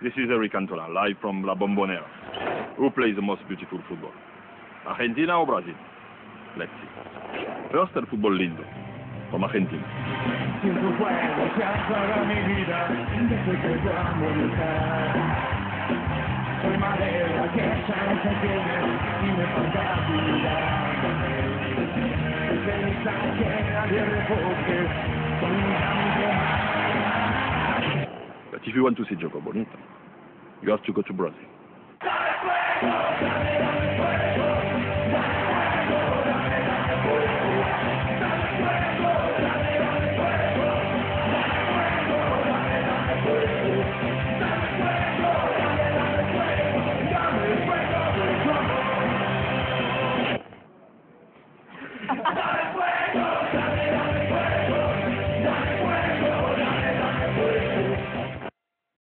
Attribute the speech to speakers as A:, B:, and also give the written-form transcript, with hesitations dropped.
A: This is Eric Cantona, live from La Bombonera. Who plays the most beautiful football? Argentina o Brasil? Let's see. First, el fútbol lindo, from Argentina.
B: Si en tu juego se apaga mi vida, después de tu amor soy madera que ya no se tiene y me falta vida. Ceniza que nadie recoge, con un cambio más.
A: But if you want to see Jogo Bonito, you have to go to Brazil.